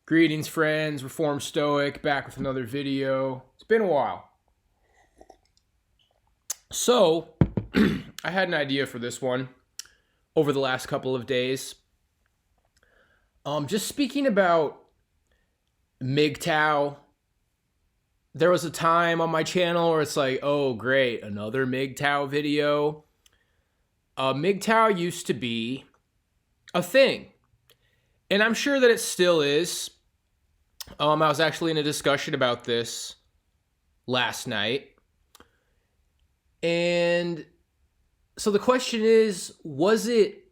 Greetings, friends. Reformed Stoic, back with another video. It's been a while. So, I had an idea for this one over the last couple of days. Just speaking about MGTOW. There was a time on my channel where it's like, oh, great, another MGTOW video. MGTOW used to be a thing. And I'm sure that it still is. I was actually in a discussion about this last night. And so the question is, was it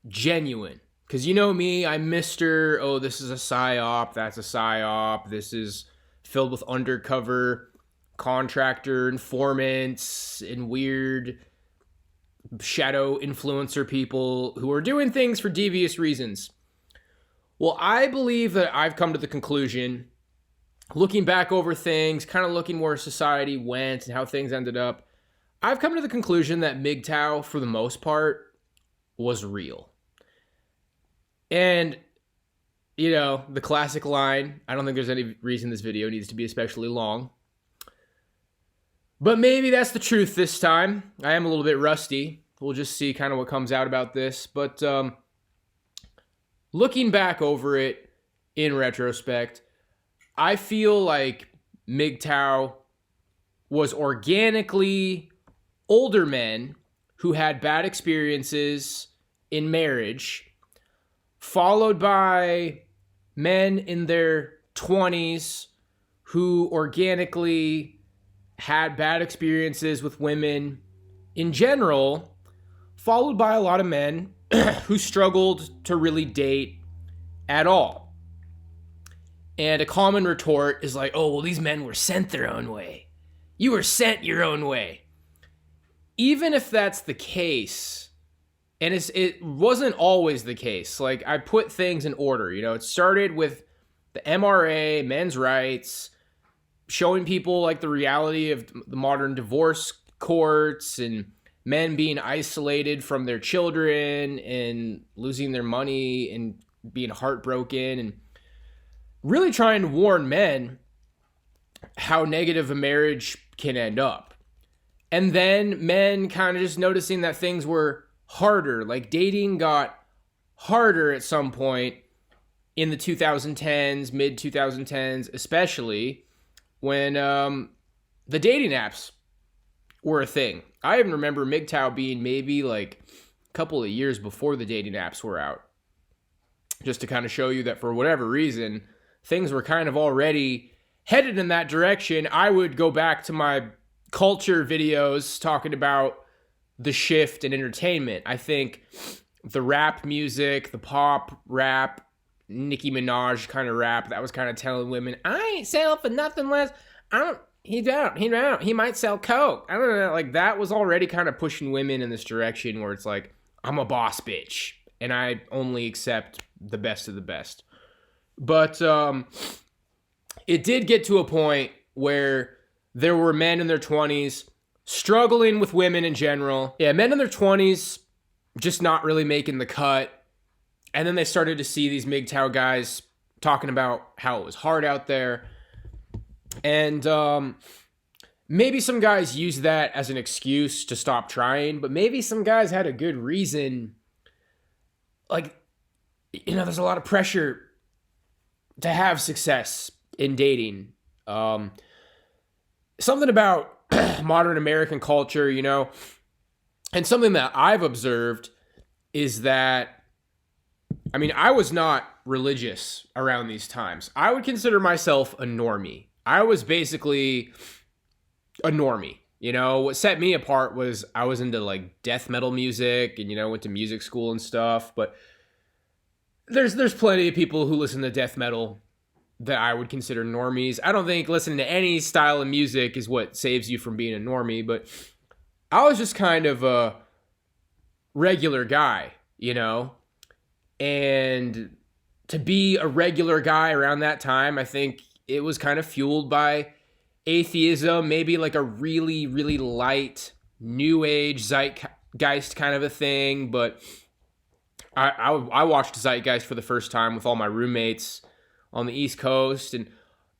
genuine? Because you know me, I'm Mr. Oh, this is a psyop, that's a psyop, this is filled with undercover contractor informants and weird shadow influencer people who are doing things for devious reasons. Well, I believe that I've come to the conclusion, looking back over things, kind of looking where society went and how things ended up, I've come to the conclusion that MGTOW, for the most part, was real. And, you know, the classic line, I don't think there's any reason this video needs to be especially long. But maybe that's the truth this time. I am a little bit rusty. We'll just see kind of what comes out about this. But, looking back over it in retrospect, I feel like MGTOW was organically older men who had bad experiences in marriage, followed by men in their 20s who organically had bad experiences with women in general, followed by a lot of men who struggled to really date at all. And a common retort is like, oh, well, these men were sent their own way. You were sent your own way. Even if that's the case, and it wasn't always the case, like I put things in order, you know, it started with the MRA, men's rights, showing people like the reality of the modern divorce courts and men being isolated from their children and losing their money and being heartbroken, and really trying to warn men how negative a marriage can end up. And then men kind of just noticing that things were harder, like dating got harder at some point in the 2010s, mid 2010s, especially when the dating apps were a thing. I even remember MGTOW being maybe like a couple of years before the dating apps were out. Just to kind of show you that for whatever reason, things were kind of already headed in that direction. I would go back to my culture videos talking about the shift in entertainment. I think the rap music, the pop rap, Nicki Minaj kind of rap, that was kind of telling women, I ain't selling for nothing less. He might sell coke. I don't know. Like, that was already kind of pushing women in this direction where it's like, I'm a boss bitch and I only accept the best of the best. But it did get to a point where there were men in their 20s struggling with women in general. Yeah, men in their 20s just not really making the cut. And then they started to see these MGTOW guys talking about how it was hard out there. And maybe some guys use that as an excuse to stop trying, but maybe some guys had a good reason. Like, you know, there's a lot of pressure to have success in dating. Something about modern American culture, you know, and something that I've observed is that, I mean, I was not religious around these times. I would consider myself a normie. I was basically a normie. You know, what set me apart was I was into like death metal music and, you know, went to music school and stuff. But there's plenty of people who listen to death metal that I would consider normies. I don't think listening to any style of music is what saves you from being a normie. But I was just kind of a regular guy, you know. And to be a regular guy around that time, I think it was kind of fueled by atheism, maybe like a really, really light new age zeitgeist kind of a thing. But I watched Zeitgeist for the first time with all my roommates on the East Coast, and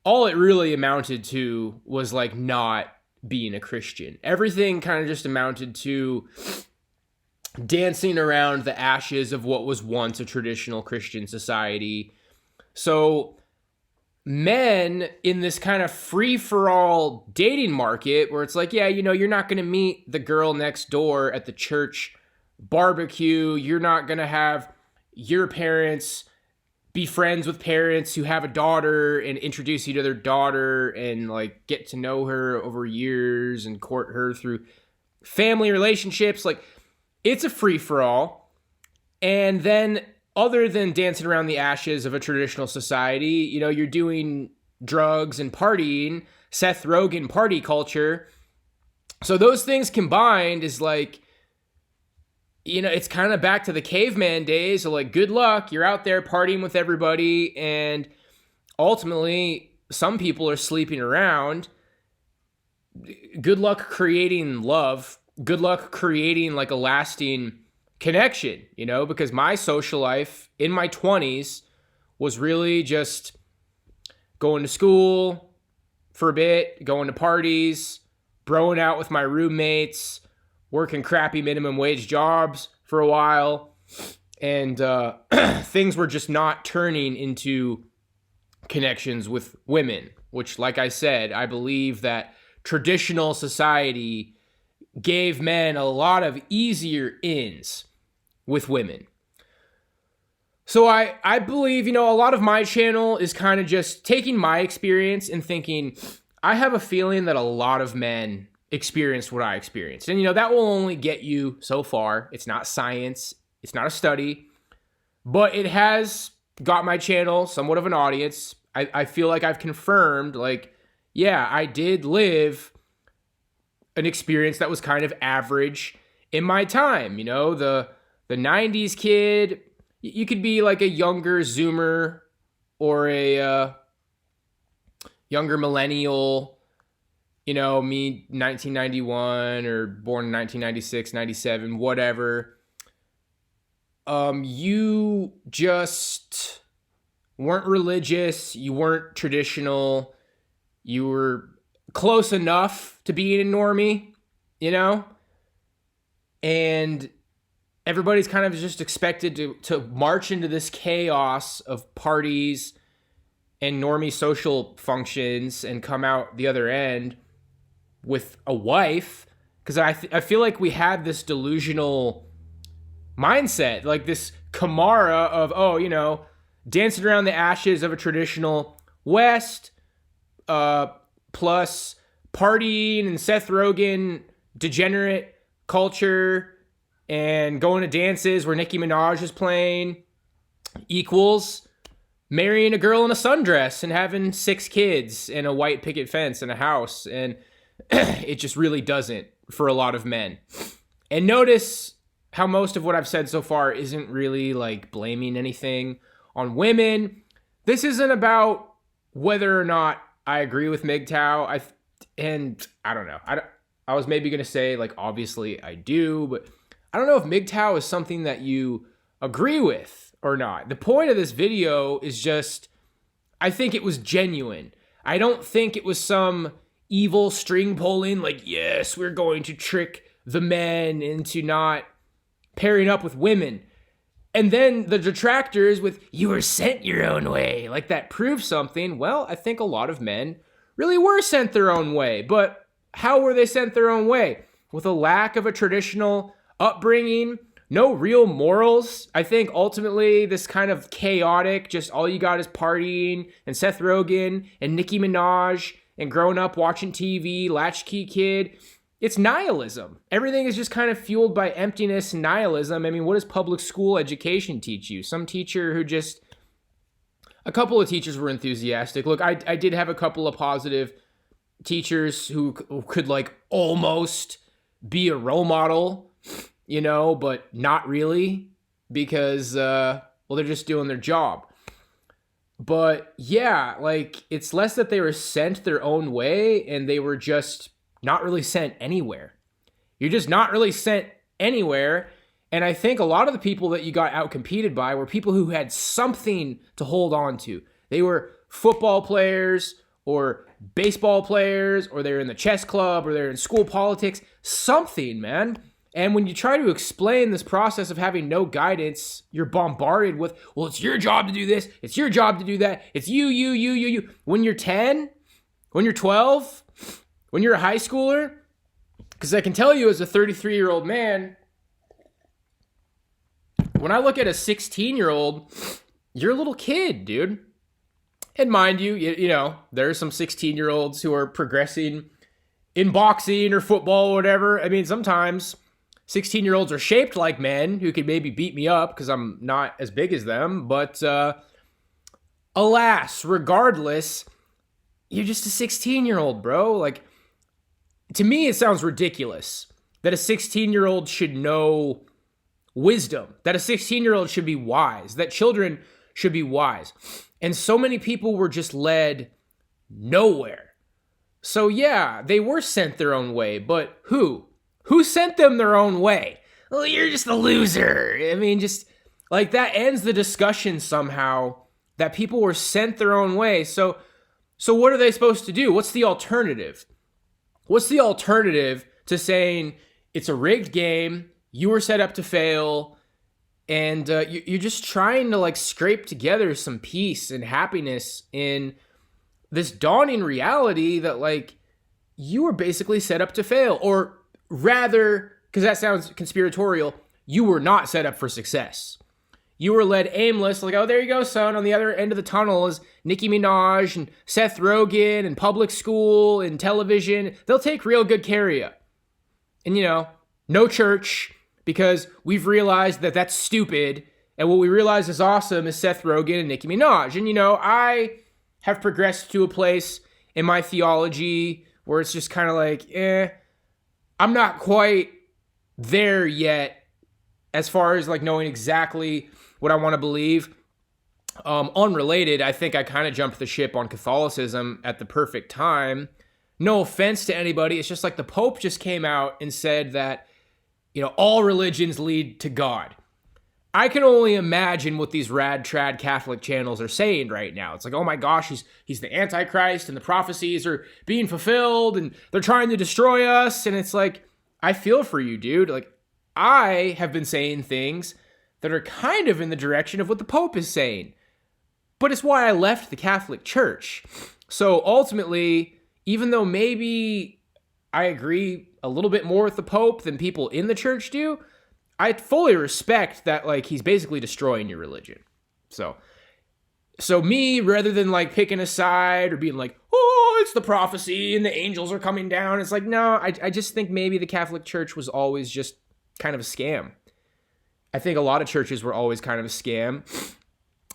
all it really amounted to was like not being a Christian. Everything kind of just amounted to dancing around the ashes of what was once a traditional Christian society. So men in this kind of free-for-all dating market where it's like, yeah, you know, you're not going to meet the girl next door at the church barbecue. You're not going to have your parents be friends with parents who have a daughter and introduce you to their daughter and like get to know her over years and court her through family relationships. Like, it's a free-for-all. And then other than dancing around the ashes of a traditional society, you know, you're doing drugs and partying, Seth Rogen party culture. So those things combined is like, you know, it's kind of back to the caveman days. So like, good luck. You're out there partying with everybody. And ultimately, some people are sleeping around. Good luck creating love. Good luck creating like a lasting connection, you know, because my social life in my 20s was really just going to school for a bit, going to parties, broing out with my roommates, working crappy minimum wage jobs for a while, and things were just not turning into connections with women, which, like I said, I believe that traditional society gave men a lot of easier ins with women. So I believe, you know, a lot of my channel is kind of just taking my experience and thinking, I have a feeling that a lot of men experienced what I experienced. And, you know, that will only get you so far. It's not science. It's not a study. But it has got my channel somewhat of an audience. I feel like I've confirmed, like, yeah, I did live an experience that was kind of average in my time. You know, the 90s kid, you could be like a younger Zoomer or a younger millennial, you know, me 1991 or born in 1996, 97, whatever. You just weren't religious. You weren't traditional. You were close enough to being a normie, you know? And everybody's kind of just expected to march into this chaos of parties and normie social functions and come out the other end with a wife. Because I feel like we had this delusional mindset, like this Kamara of, oh, you know, dancing around the ashes of a traditional West, plus partying and Seth Rogen degenerate culture and going to dances where Nicki Minaj is playing equals marrying a girl in a sundress and having 6 kids and a white picket fence and a house. And it just really doesn't for a lot of men. And notice how most of what I've said so far isn't really like blaming anything on women. This isn't about whether or not I agree with MGTOW. I don't know. I was maybe going to say, like, obviously I do, but I don't know if MGTOW is something that you agree with or not. The point of this video is just, I think it was genuine. I don't think it was some evil string pulling, like, yes, we're going to trick the men into not pairing up with women. And then the detractors with, you were sent your own way, like that proves something. Well, I think a lot of men really were sent their own way. But how were they sent their own way? With a lack of a traditional upbringing, no real morals. I think ultimately this kind of chaotic, just all you got is partying and Seth Rogen and Nicki Minaj and growing up watching TV, latchkey kid. It's nihilism. Everything is just kind of fueled by emptiness and nihilism. I mean, what does public school education teach you? Some teacher who just... A couple of teachers were enthusiastic. Look, I did have a couple of positive teachers who could like almost be a role model, you know, but not really because, well, they're just doing their job. But yeah, like it's less that they were sent their own way and they were just not really sent anywhere. You're just not really sent anywhere. And I think a lot of the people that you got outcompeted by were people who had something to hold on to. They were football players or baseball players, or they're in the chess club, or they're in school politics, something, man. And when you try to explain this process of having no guidance, you're bombarded with, well, it's your job to do this, it's your job to do that, it's you. When you're 10, when you're 12, when you're a high schooler, because I can tell you as a 33-year-old man, when I look at a 16-year-old, you're a little kid, dude. And mind you, you know, there are some 16-year-olds who are progressing in boxing or football or whatever. I mean, sometimes 16-year-olds are shaped like men who could maybe beat me up because I'm not as big as them. But alas, regardless, you're just a 16-year-old, bro. Like, to me, it sounds ridiculous that a 16-year-old should know wisdom, that a 16-year-old should be wise, that children should be wise. And so many people were just led nowhere. So yeah, they were sent their own way, but who? Who sent them their own way? Well, you're just a loser. I mean, just like that ends the discussion somehow, that people were sent their own way. So what are they supposed to do? What's the alternative? What's the alternative to saying it's a rigged game, you were set up to fail, and you're just trying to like scrape together some peace and happiness in this dawning reality that like you were basically set up to fail, or rather, because that sounds conspiratorial, you were not set up for success. You were led aimless, like, oh, there you go, son. On the other end of the tunnel is Nicki Minaj and Seth Rogen and public school and television. They'll take real good care of you. And, you know, no church, because we've realized that that's stupid. And what we realize is awesome is Seth Rogen and Nicki Minaj. And, you know, I have progressed to a place in my theology where it's just kind of like, I'm not quite there yet as far as like knowing exactly what I want to believe. Unrelated, I think I kind of jumped the ship on Catholicism at the perfect time. No offense to anybody. It's just like the Pope just came out and said that, you know, all religions lead to God. I can only imagine what these rad trad Catholic channels are saying right now. It's like, oh my gosh, he's the Antichrist and the prophecies are being fulfilled and they're trying to destroy us. And it's like, I feel for you, dude. Like, I have been saying things that are kind of in the direction of what the Pope is saying. But it's why I left the Catholic Church. So ultimately, even though maybe I agree a little bit more with the Pope than people in the church do, I fully respect that, like, he's basically destroying your religion. So me, rather than, like, picking a side or being like, oh, it's the prophecy and the angels are coming down, it's like, no, I just think maybe the Catholic Church was always just kind of a scam. I think a lot of churches were always kind of a scam.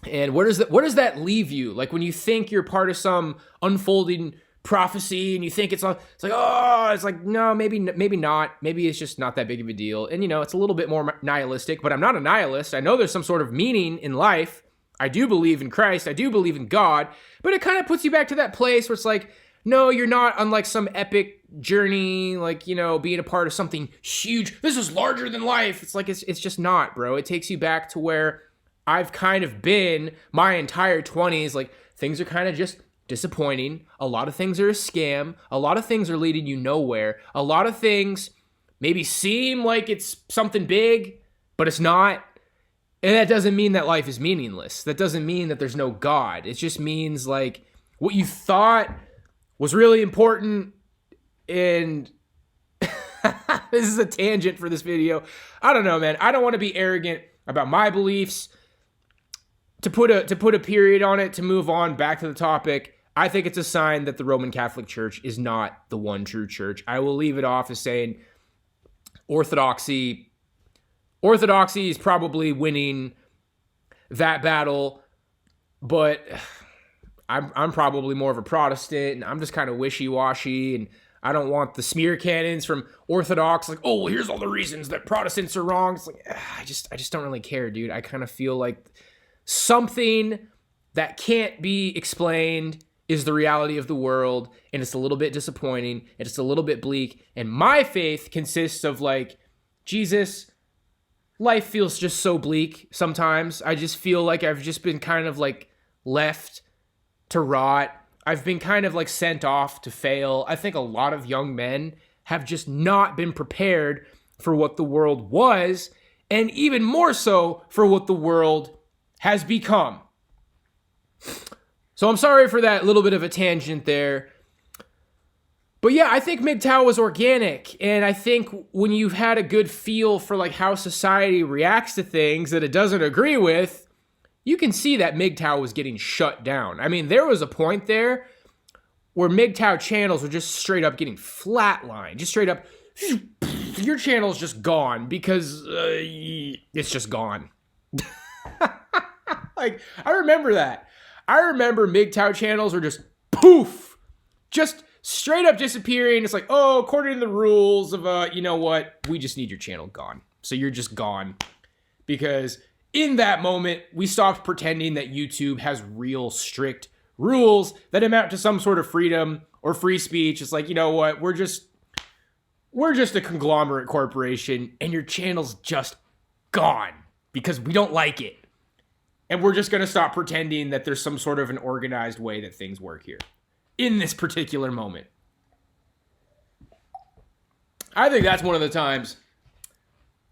And where does that leave you? Like, when you think you're part of some unfolding prophecy and you think it's like, oh, it's like, no, maybe not. Maybe it's just not that big of a deal. And, you know, it's a little bit more nihilistic, but I'm not a nihilist. I know there's some sort of meaning in life. I do believe in Christ. I do believe in God, but it kind of puts you back to that place where it's like, no, you're not on like some epic journey, like, you know, being a part of something huge. This is larger than life. It's like, it's just not, bro. It takes you back to where I've kind of been my entire 20s. Like, things are kind of just disappointing. A lot of things are a scam. A lot of things are leading you nowhere. A lot of things maybe seem like it's something big, but it's not. And that doesn't mean that life is meaningless. That doesn't mean that there's no God. It just means like what you thought was really important. And this is a tangent for this video. I don't know, man. I don't want to be arrogant about my beliefs. To put a period on it, to move on back to the topic, I think it's a sign that the Roman Catholic Church is not the one true church. I will leave it off as saying Orthodoxy is probably winning that battle, but I'm probably more of a Protestant, and I'm just kind of wishy-washy, and I don't want the smear cannons from Orthodox, like, oh, well, here's all the reasons that Protestants are wrong. It's like, I just don't really care, dude. I kind of feel like something that can't be explained is the reality of the world, and it's a little bit disappointing, and it's a little bit bleak, and my faith consists of, like, Jesus. Life feels just so bleak sometimes. I just feel like I've just been kind of, like, left to rot. I've been kind of like sent off to fail. I think a lot of young men have just not been prepared for what the world was, and even more so for what the world has become. So I'm sorry for that little bit of a tangent there. But yeah, I think MGTOW was organic, and I think when you've had a good feel for like how society reacts to things that it doesn't agree with, you can see that MGTOW was getting shut down. I mean, there was a point there where MGTOW channels were just straight up getting flatlined, just straight up, your channel's just gone because it's just gone. Like, I remember that. I remember MGTOW channels were just poof, just straight up disappearing. It's like, oh, according to the rules of, you know what? We just need your channel gone. So you're just gone. Because in that moment, we stopped pretending that YouTube has real strict rules that amount to some sort of freedom or free speech. It's like, you know what? We're just a conglomerate corporation, and your channel's just gone because we don't like it. And we're just going to stop pretending that there's some sort of an organized way that things work here in this particular moment. I think that's one of the times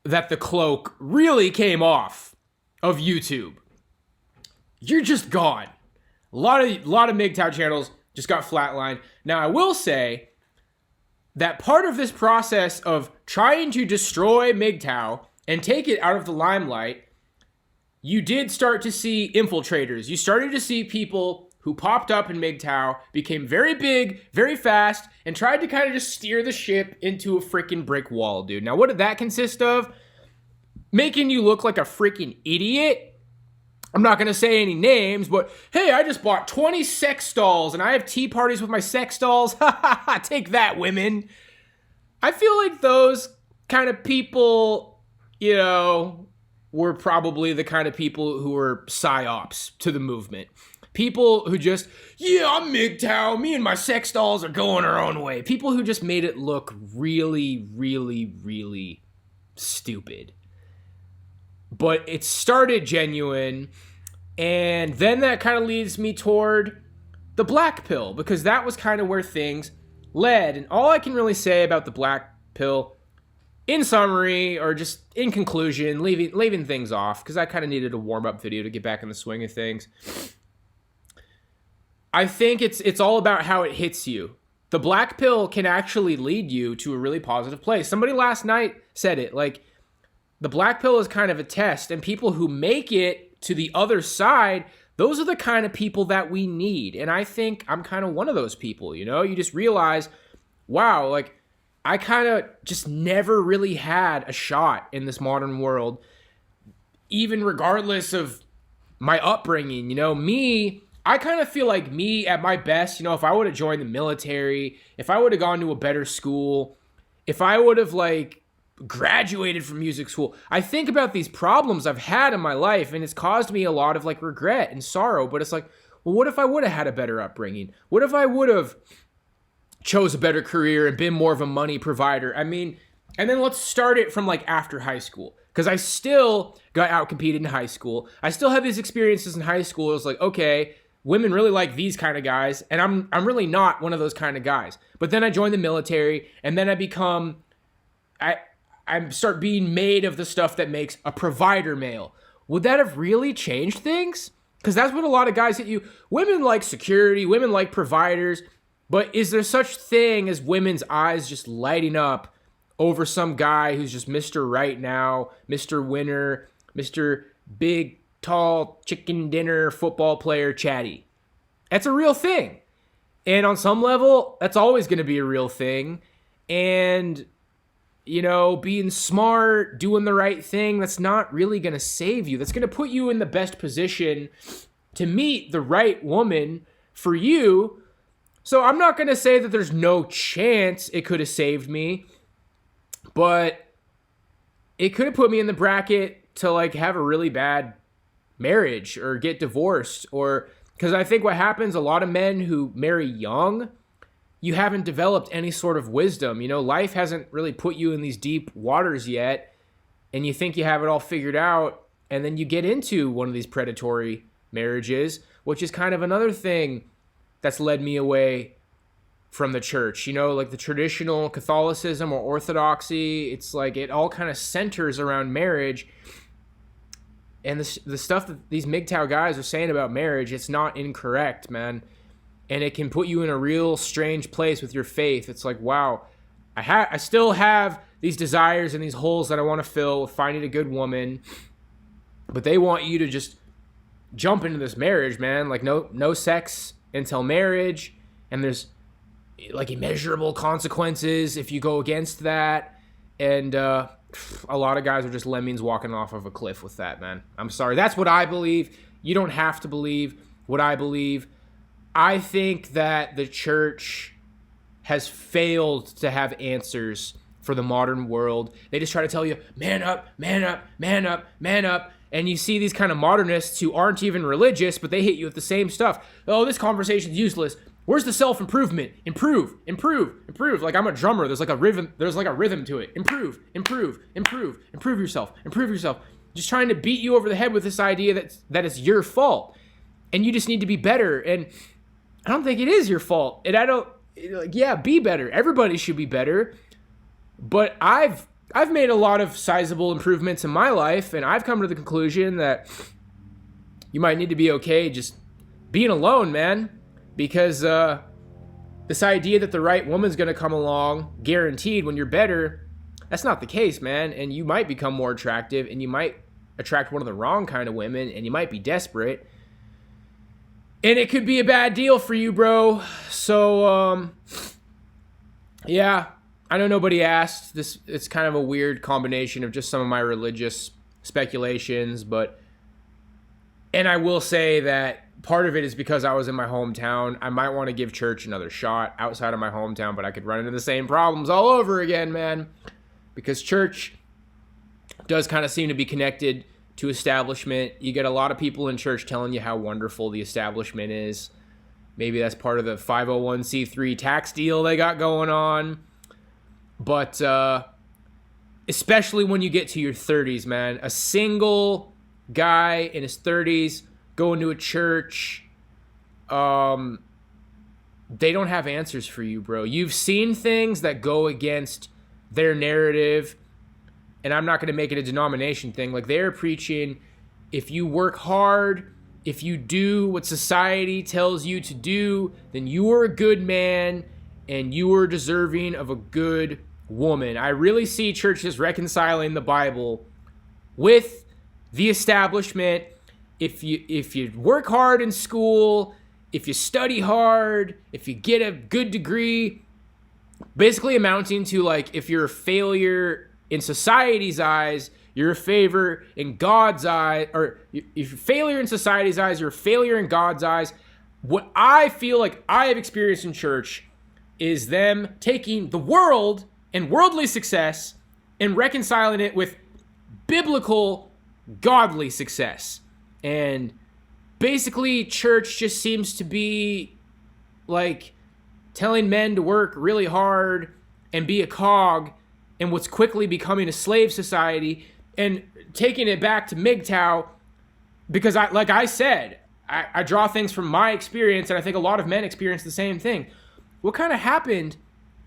that the cloak really came off of YouTube. You're just gone. A lot of MGTOW channels just got flatlined. Now, I will say that part of this process of trying to destroy MGTOW and take it out of the limelight, you did start to see infiltrators. You started to see people who popped up in MGTOW, became very big, very fast, and tried to kind of just steer the ship into a freaking brick wall, dude. Now, what did that consist of? Making you look like a freaking idiot. I'm not going to say any names, but hey, I just bought 20 sex dolls, and I have tea parties with my sex dolls. Ha ha ha, take that, women. I feel like those kind of people, you know, were probably the kind of people who were psyops to the movement. People who just, yeah, I'm MGTOW, me and my sex dolls are going our own way. People who just made it look really, really, really stupid. But it started genuine, and then that kind of leads me toward the black pill, because that was kind of where things led. And all I can really say about the black pill, in summary, or just in conclusion, leaving things off, because I kind of needed a warm-up video to get back in the swing of things. I think it's all about how it hits you. The black pill can actually lead you to a really positive place. Somebody last night said it, like, the black pill is kind of a test, and people who make it to the other side, those are the kind of people that we need. And I think I'm kind of one of those people, you know? You just realize, wow, like, I kind of just never really had a shot in this modern world, even regardless of my upbringing. You know, I kind of feel like me at my best, you know, if I would have joined the military, if I would have gone to a better school, if I would have, like, graduated from music school, I think about these problems I've had in my life, and it's caused me a lot of, like, regret and sorrow. But it's like, well, what if I would have had a better upbringing? What if I would have chose a better career and been more of a money provider? I mean, and then let's start it from, like, after high school, because I still got outcompeted in high school. I still had these experiences in high school. It was like, okay, women really like these kind of guys, and I'm really not one of those kind of guys. But then I joined the military, and then I start being made of the stuff that makes a provider male. Would that have really changed things? Because that's what a lot of guys hit you. Women like security, women like providers, but is there such thing as women's eyes just lighting up over some guy who's just Mr. Right Now, Mr. Winner, Mr. Big, Tall, Chicken Dinner, football player, chatty? That's a real thing. And on some level, that's always going to be a real thing. And, you know, being smart, doing the right thing, that's not really going to save you. That's going to put you in the best position to meet the right woman for you. So I'm not going to say that there's no chance it could have saved me, but it could have put me in the bracket to, like, have a really bad marriage or get divorced. Or because I think what happens, a lot of men who marry young, you haven't developed any sort of wisdom. You know, life hasn't really put you in these deep waters yet, and you think you have it all figured out, and then you get into one of these predatory marriages. which is kind of another thing that's led me away from the church. You know, like the traditional Catholicism or Orthodoxy, it's like it all kind of centers around marriage. And the stuff that these MGTOW guys are saying about marriage, it's not incorrect, man. And it can put you in a real strange place with your faith. It's like, wow, I still have these desires and these holes that I want to fill with finding a good woman, but they want you to just jump into this marriage, man. Like no sex until marriage, and there's like immeasurable consequences if you go against that. And a lot of guys are just lemmings walking off of a cliff with that, man. I'm sorry. That's what I believe. You don't have to believe what I believe. I think that the church has failed to have answers for the modern world. They just try to tell you, man up, man up, man up, man up. And you see these kind of modernists who aren't even religious, but they hit you with the same stuff. Oh, this conversation's useless. Where's the self-improvement? Improve, improve, improve. Like I'm a drummer. There's like a rhythm to it. Improve, improve, improve, improve yourself, improve yourself. Just trying to beat you over the head with this idea that it's your fault. And you just need to be better. And I don't think it is your fault. And I don't, like, yeah, be better. Everybody should be better. But I've made a lot of sizable improvements in my life, and I've come to the conclusion that you might need to be okay just being alone, man. Because this idea that the right woman's going to come along, guaranteed, when you're better, that's not the case, man. And you might become more attractive, and you might attract one of the wrong kind of women, and you might be desperate. And it could be a bad deal for you, bro. So, yeah, I know nobody asked. It's kind of a weird combination of just some of my religious speculations, and I will say that part of it is because I was in my hometown. I might want to give church another shot outside of my hometown, but I could run into the same problems all over again, man. Because church does kind of seem to be connected to establishment. You get a lot of people in church telling you how wonderful the establishment is. Maybe that's part of the 501c3 tax deal they got going on. But especially when you get to your 30s, man, a single guy in his 30s going to a church, they don't have answers for you, bro. You've seen things that go against their narrative, and I'm not going to make it a denomination thing. Like, they're preaching, if you work hard, if you do what society tells you to do, then you are a good man and you are deserving of a good woman. I really see churches reconciling the Bible with the establishment. If you work hard in school, if you study hard, if you get a good degree, basically amounting to, like, if you're a failure in society's eyes, you're a favor in God's eyes, or if you're a failure in society's eyes, you're a failure in God's eyes. What I feel like I have experienced in church is them taking the world and worldly success and reconciling it with biblical, godly success. And basically, church just seems to be like telling men to work really hard and be a cog in what's quickly becoming a slave society, and taking it back to MGTOW, because I draw things from my experience, and I think a lot of men experience the same thing. What kind of happened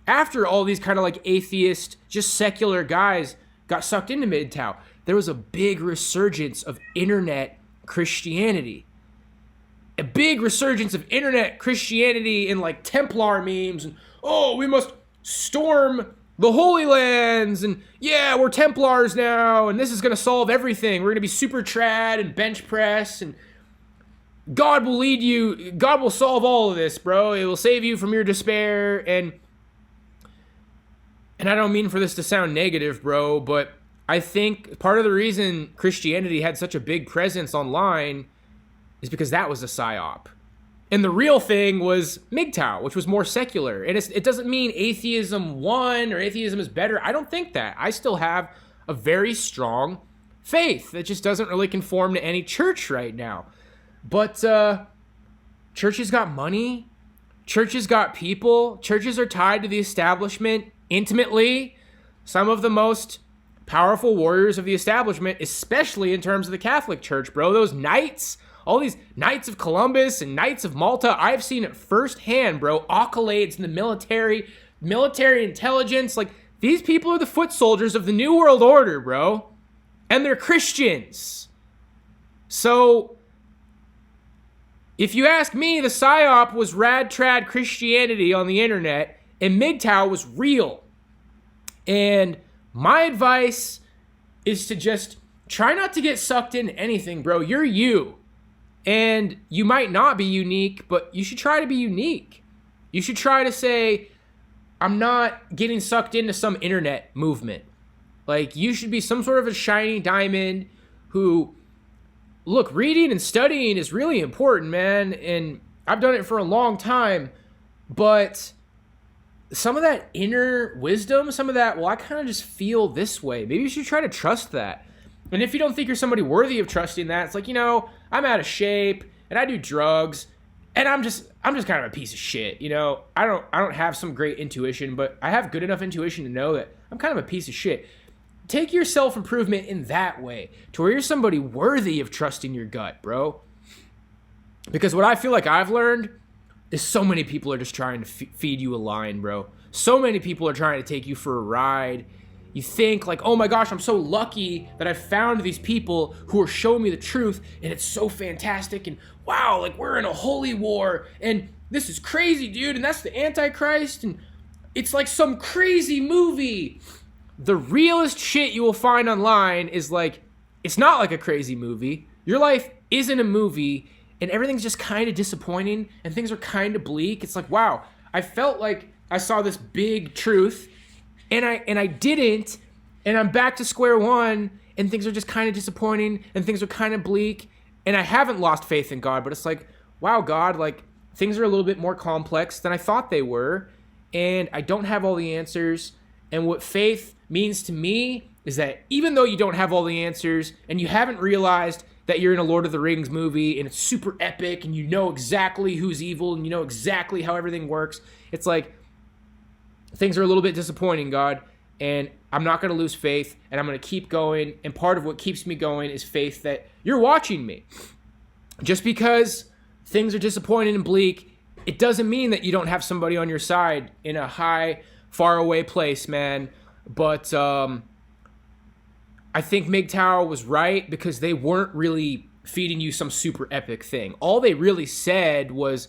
after all these kind of like atheist, just secular guys got sucked into MGTOW? There was a big resurgence of internet Christianity. A big resurgence of internet Christianity and like Templar memes, and we must storm the Holy Lands, and yeah, we're Templars now, and this is going to solve everything. We're going to be super trad and bench press, and God will lead you. God will solve all of this, bro. It will save you from your despair. And I don't mean for this to sound negative, bro, but I think part of the reason Christianity had such a big presence online is because that was a psyop. And the real thing was MGTOW, which was more secular. And it doesn't mean atheism won or atheism is better. I don't think that. I still have a very strong faith that just doesn't really conform to any church right now. But churches got money. Churches got people. Churches are tied to the establishment intimately. Some of the most powerful warriors of the establishment, especially in terms of the Catholic Church, bro. Those knights All these Knights of Columbus and Knights of Malta, I've seen it firsthand, bro. Accolades in the military intelligence. Like, these people are the foot soldiers of the New World Order, bro. And they're Christians. So, if you ask me, the PSYOP was rad trad Christianity on the internet, and MGTOW was real. And my advice is to just try not to get sucked into anything, bro. You're you. And you might not be unique, but you should try to be unique. You should try to say, I'm not getting sucked into some internet movement. Like, you should be some sort of a shiny diamond who, look, reading and studying is really important, man. And I've done it for a long time. But some of that inner wisdom, some of that, well, I kind of just feel this way. Maybe you should try to trust that. And if you don't think you're somebody worthy of trusting that, it's like, you know, I'm out of shape and I do drugs and I'm just kind of a piece of shit. You know, I don't have some great intuition, but I have good enough intuition to know that I'm kind of a piece of shit. Take your self-improvement in that way to where you're somebody worthy of trusting your gut, bro. Because what I feel like I've learned is so many people are just trying to feed you a line, bro. So many people are trying to take you for a ride. You think like, oh my gosh, I'm so lucky that I found these people who are showing me the truth and it's so fantastic and wow, like we're in a holy war and this is crazy, dude, and that's the Antichrist and it's like some crazy movie. The realest shit you will find online is like, it's not like a crazy movie. Your life isn't a movie and everything's just kind of disappointing and things are kind of bleak. It's like, wow, I felt like I saw this big truth and I didn't, and I'm back to square one, and things are just kind of disappointing, and things are kind of bleak, and I haven't lost faith in God, but it's like, wow, God, like, things are a little bit more complex than I thought they were, and I don't have all the answers, and what faith means to me is that even though you don't have all the answers, and you haven't realized that you're in a Lord of the Rings movie, and it's super epic, and you know exactly who's evil, and you know exactly how everything works, it's like, things are a little bit disappointing, God, and I'm not going to lose faith, and I'm going to keep going, and part of what keeps me going is faith that you're watching me. Just because things are disappointing and bleak, it doesn't mean that you don't have somebody on your side in a high, far away place, man. But I think MGTOW was right because they weren't really feeding you some super epic thing. All they really said was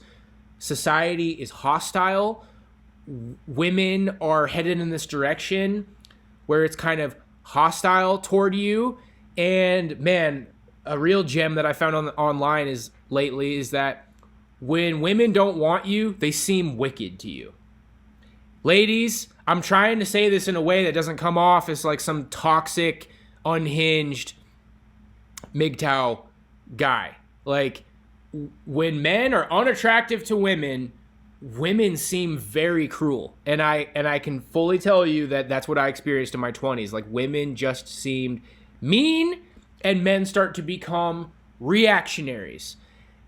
society is hostile. Women are headed in this direction where it's kind of hostile toward you. And man, a real gem that I found online is that when women don't want you, they seem wicked to you. Ladies, I'm trying to say this in a way that doesn't come off as like some toxic, unhinged MGTOW guy. Like, when men are unattractive to women, women seem very cruel, and I can fully tell you that that's what I experienced in my 20s. Like, women just seemed mean, and men start to become reactionaries.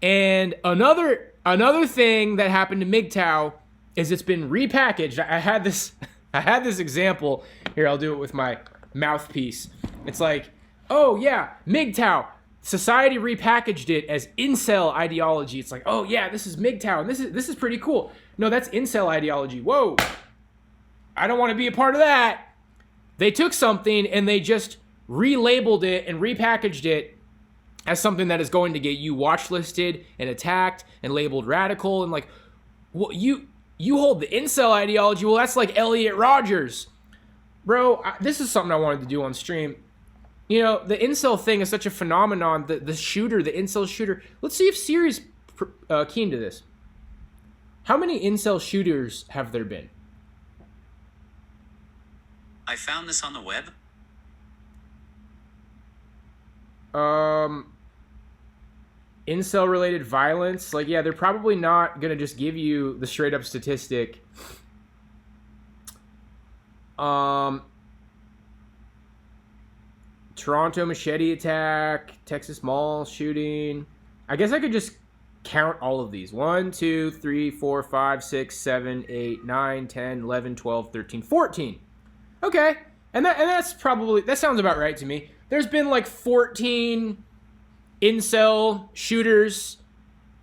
And another thing that happened to MGTOW is it's been repackaged. I had this example here. I'll do it with my mouthpiece. It's like, oh yeah, MGTOW. Society repackaged it as incel ideology. It's like, oh yeah, this is MGTOW, and this is pretty cool. No, that's incel ideology. Whoa, I don't want to be a part of that. They took something and they just relabeled it and repackaged it as something that is going to get you watch listed and attacked and labeled radical and like, well, you hold the incel ideology. Well, that's like Elliot Rodgers, bro. This is something I wanted to do on stream. You know, the incel thing is such a phenomenon. The incel shooter. Let's see if Siri's keen to this. How many incel shooters have there been? I found this on the web. Incel-related violence. Like, yeah, they're probably not going to just give you the straight-up statistic. Toronto machete attack, Texas mall shooting. I guess I could just count all of these. 1, 2, 3, 4, 5, 6, 7, 8, 9, 10, 11, 12, 13, 14. Okay. And that's probably, that sounds about right to me. There's been like 14 incel shooters.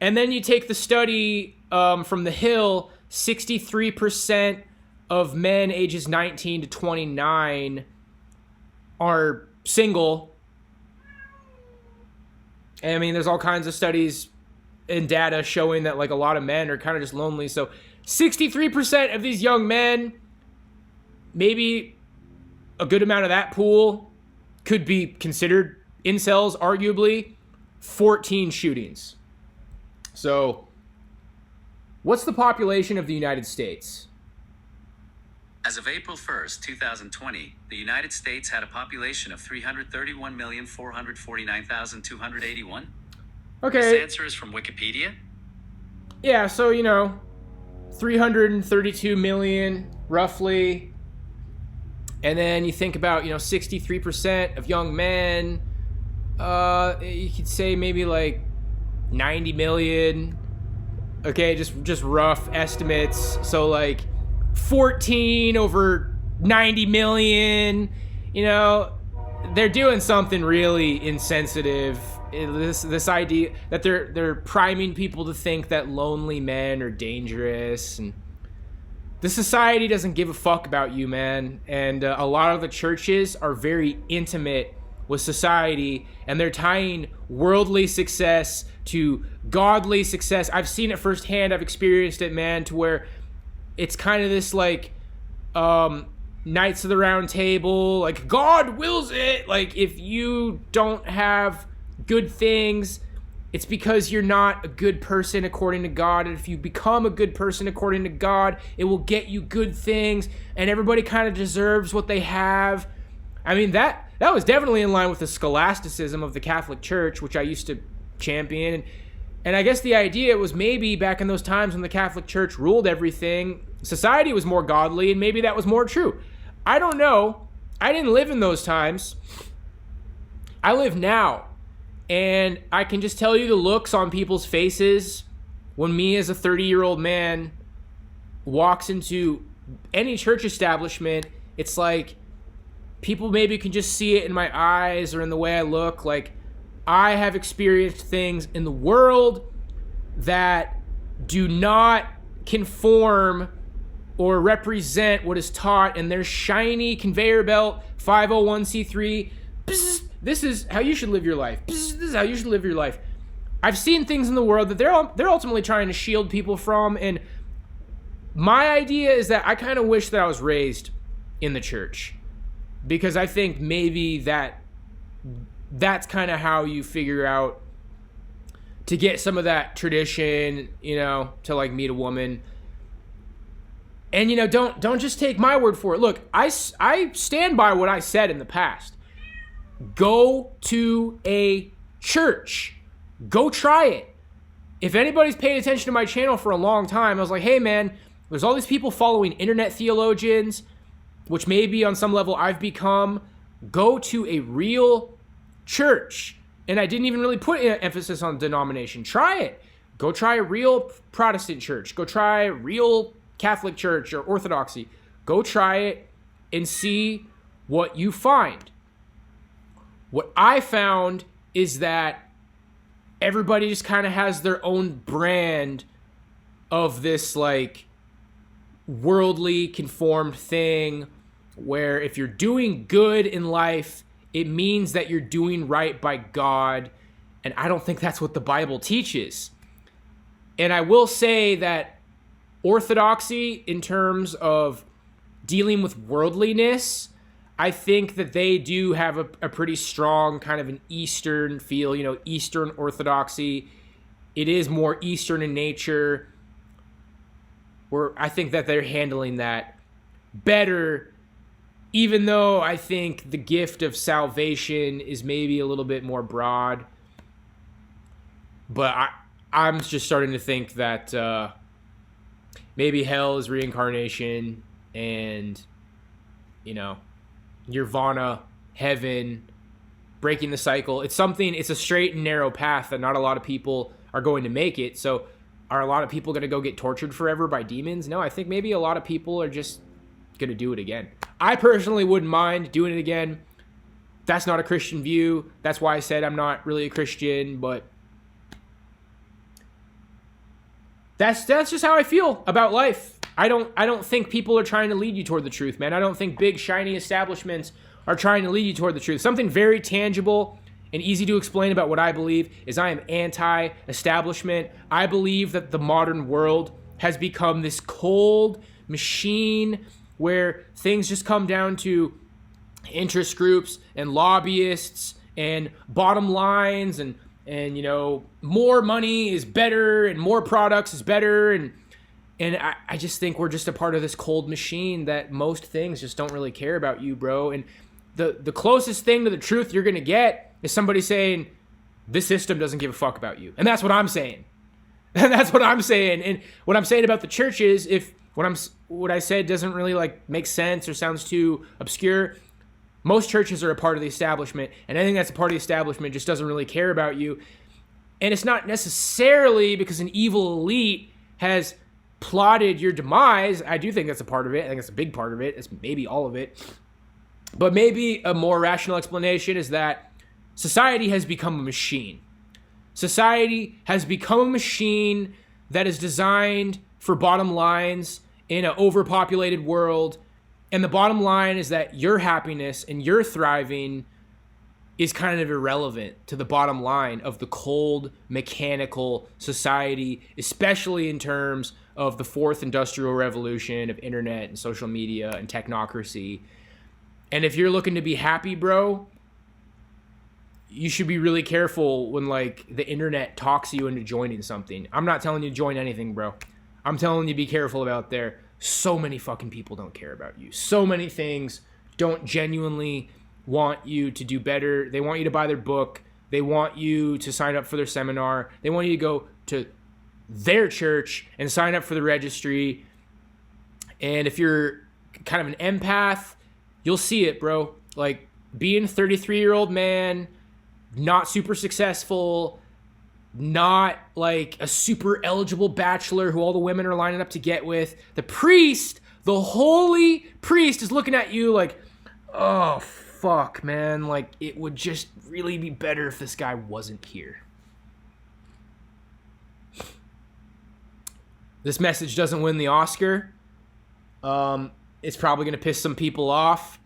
And then you take the study from The Hill, 63% of men ages 19 to 29 are single. And I mean, there's all kinds of studies and data showing that like a lot of men are kind of just lonely. So 63% of these young men, maybe a good amount of that pool could be considered incels, arguably. 14 shootings. So what's the population of the United States? As of April 1st, 2020, the United States had a population of 331,449,281. Okay. This answer is from Wikipedia? Yeah, so, 332 million, roughly. And then you think about, 63% of young men. You could say maybe like 90 million. Okay, just rough estimates. So like 14 over 90 million. They're doing something really insensitive. This idea that they're priming people to think that lonely men are dangerous, and the society doesn't give a fuck about you, man. And a lot of the churches are very intimate with society, and they're tying worldly success to godly success. I've seen it firsthand. I've experienced it, man, to where it's kind of this like Knights of the Round Table, like God wills it. Like if you don't have good things, it's because you're not a good person according to God. And if you become a good person according to God, it will get you good things, and everybody kind of deserves what they have. I mean, that was definitely in line with the scholasticism of the Catholic Church, which I used to champion. And I guess the idea was maybe back in those times when the Catholic Church ruled everything, society was more godly, and maybe that was more true. I don't know. I didn't live in those times. I live now. And I can just tell you the looks on people's faces when me as a 30-year-old man walks into any church establishment. It's like people maybe can just see it in my eyes or in the way I look. Like I have experienced things in the world that do not conform or represent what is taught in their shiny conveyor belt 501c3. This is how you should live your life. This is how you should live your life. I've seen things in the world that they're ultimately trying to shield people from, and my idea is that I kind of wish that I was raised in the church, because I think maybe that's kind of how you figure out to get some of that tradition, to like meet a woman. And don't just take my word for it. Look, I stand by what I said in the past. Go to a church. Go try it. If anybody's paid attention to my channel for a long time, I was like, hey man, there's all these people following internet theologians, which maybe on some level I've become. Go to a real church. And I didn't even really put an emphasis on denomination. Try it. Go try a real Protestant church. Go try a real Catholic church or Orthodoxy. Go try it and see what you find. What I found is that everybody just kind of has their own brand of this like worldly conformed thing, where if you're doing good in life, it means that you're doing right by God. And I don't think that's what the Bible teaches. And I will say that orthodoxy, in terms of dealing with worldliness, I think that they do have a pretty strong kind of an Eastern feel, Eastern orthodoxy. It is more Eastern in nature, where I think that they're handling that better, even though I think the gift of salvation is maybe a little bit more broad. But I'm just starting to think that maybe hell is reincarnation, and, nirvana, heaven, breaking the cycle. It's a straight and narrow path that not a lot of people are going to make it. So are a lot of people going to go get tortured forever by demons? No, I think maybe a lot of people are just going to do it again. I personally wouldn't mind doing it again. That's not a Christian view. That's why I said I'm not really a Christian, but that's just how I feel about life. I don't think people are trying to lead you toward the truth, man. I don't think big shiny establishments are trying to lead you toward the truth. Something very tangible and easy to explain about what I believe is I am anti-establishment. I believe that the modern world has become this cold machine where things just come down to interest groups and lobbyists and bottom lines and you know, more money is better and more products is better, and I just think we're just a part of this cold machine that most things just don't really care about you, bro. And the closest thing to the truth you're gonna get is somebody saying this system doesn't give a fuck about you, and that's what I'm saying. And that's what I'm saying. And what I'm saying about the church is, if what I said doesn't really like make sense or sounds too obscure, most churches are a part of the establishment, and anything that's a part of the establishment just doesn't really care about you. And it's not necessarily because an evil elite has plotted your demise. I do think that's a part of it. I think it's a big part of it. It's maybe all of it. But maybe a more rational explanation is that society has become a machine. Society has become a machine that is designed for bottom lines in an overpopulated world. And the bottom line is that your happiness and your thriving is kind of irrelevant to the bottom line of the cold, mechanical society, especially in terms of the fourth industrial revolution of internet and social media and technocracy. And if you're looking to be happy, bro, you should be really careful when like the internet talks you into joining something. I'm not telling you to join anything, bro. I'm telling you be careful about there. So many fucking people don't care about you. So many things don't genuinely want you to do better. They want you to buy their book. They want you to sign up for their seminar. They want you to go to their church and sign up for the registry. And if you're kind of an empath, you'll see it, bro. Like being a 33-year-old man, not super successful, not like a super eligible bachelor who all the women are lining up to get with. The priest, the holy priest, is looking at you like, oh, fuck, man. Like, it would just really be better if this guy wasn't here. This message doesn't win the Oscar. It's probably going to piss some people off.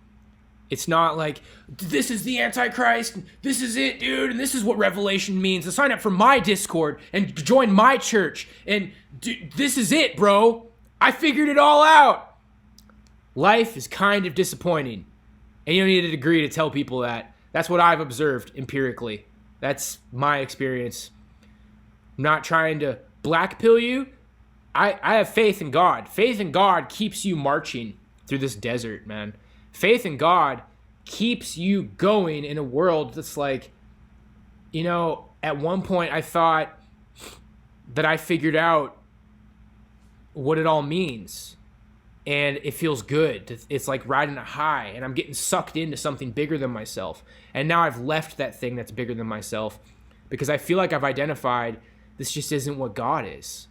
It's not like, this is the Antichrist, and this is it, dude, and this is what Revelation means. So sign up for my Discord and join my church, and this is it, bro. I figured it all out. Life is kind of disappointing, and you don't need a degree to tell people that. That's what I've observed empirically. That's my experience. I'm not trying to blackpill you. I have faith in God. Faith in God keeps you marching through this desert, man. Faith in God keeps you going in a world that's like, you know, at one point I thought that I figured out what it all means. And it feels good. It's like riding a high, and I'm getting sucked into something bigger than myself. And now I've left that thing that's bigger than myself because I feel like I've identified this just isn't what God is.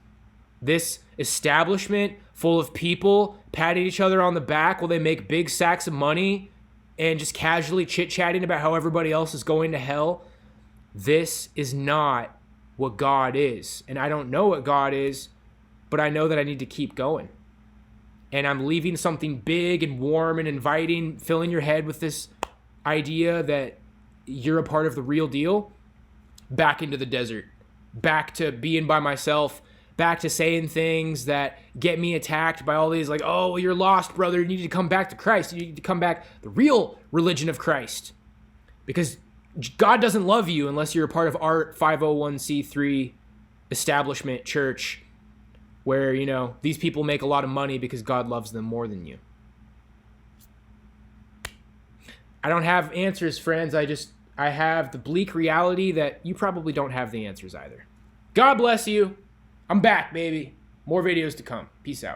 This establishment full of people patting each other on the back while they make big sacks of money and just casually chit-chatting about how everybody else is going to hell. This is not what God is. And I don't know what God is, but I know that I need to keep going. And I'm leaving something big and warm and inviting, filling your head with this idea that you're a part of the real deal, back into the desert, back to being by myself, back to saying things that get me attacked by all these like, oh, well, you're lost, brother. You need to come back to Christ. You need to come back the real religion of Christ. Because God doesn't love you unless you're a part of our 501c3 establishment church where, you know, these people make a lot of money because God loves them more than you. I don't have answers, friends. I have the bleak reality that you probably don't have the answers either. God bless you. I'm back, baby. More videos to come. Peace out.